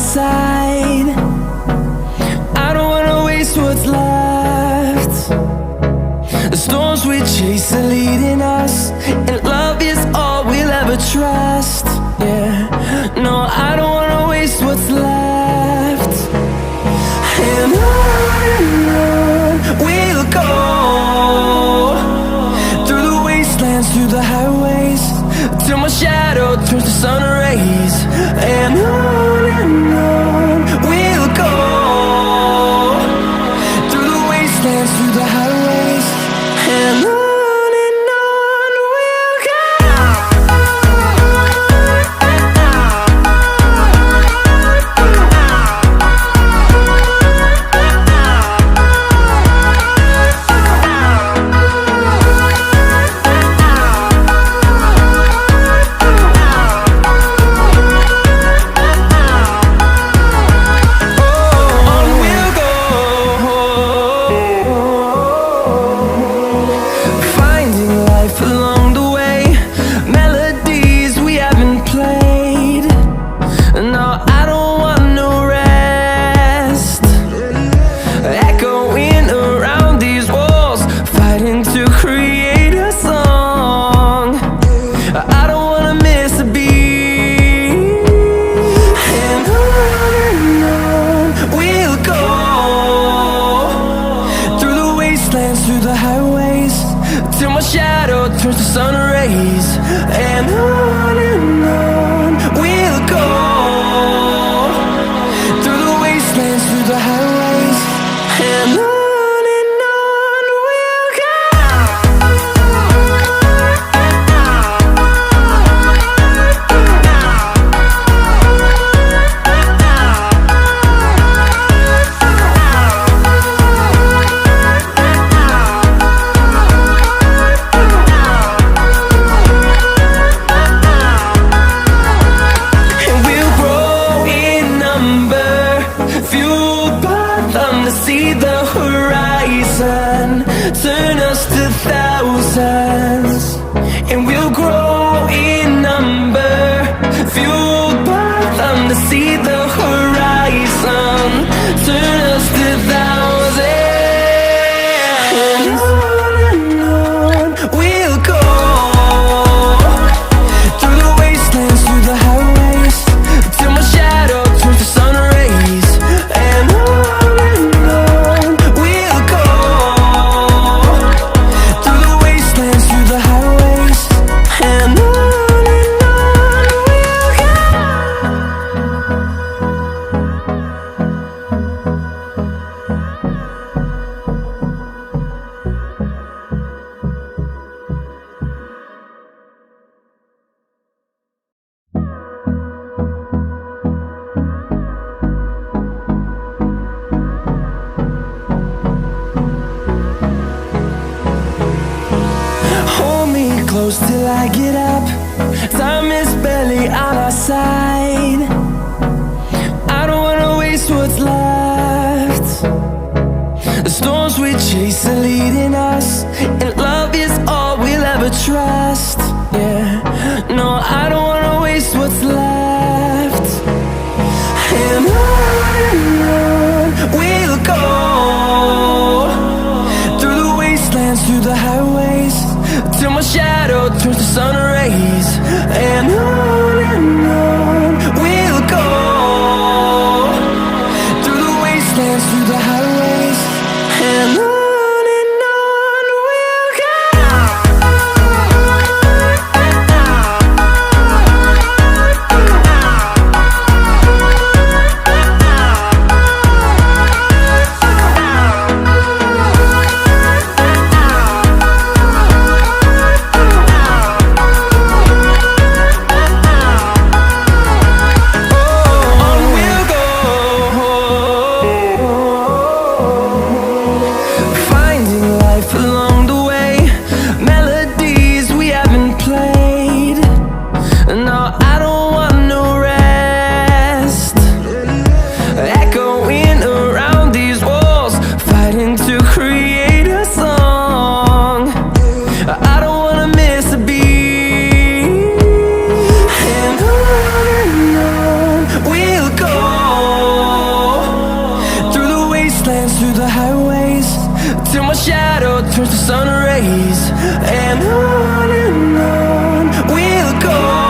side. I don't wanna waste what's left. The storms we chase are leading us, and love is all we'll ever trust. Yeah, no, I don't wanna waste what's left. And on we'll go, through the wastelands, through the highways, till my shadow turns to sun rays. And on we'll go, through the wastelands, through the highways, and on we'll go. Through the highways, till my shadow turns to sun rays. And on we'll go, through the wastelands, through the highways, and on we'll go. See the horizon turn us to thousands, and we'll grow in number, fueled by them. To see the horizon turn us to thousands, and on we'll go, through the wastelands, through the highways, till my shadow turns to sun rays. And close till I get up. Time is barely on our side. I don't wanna waste what's left. The storms we chase are leading us, and love is all we'll ever trust. Yeah, no, I don't wanna waste what's left. And on we'll go, through the wastelands, through the highways, till my shadow turns to sun rays. And on we'll go, through the wastelands, through the highways, and on. sun rays, and on we'll go.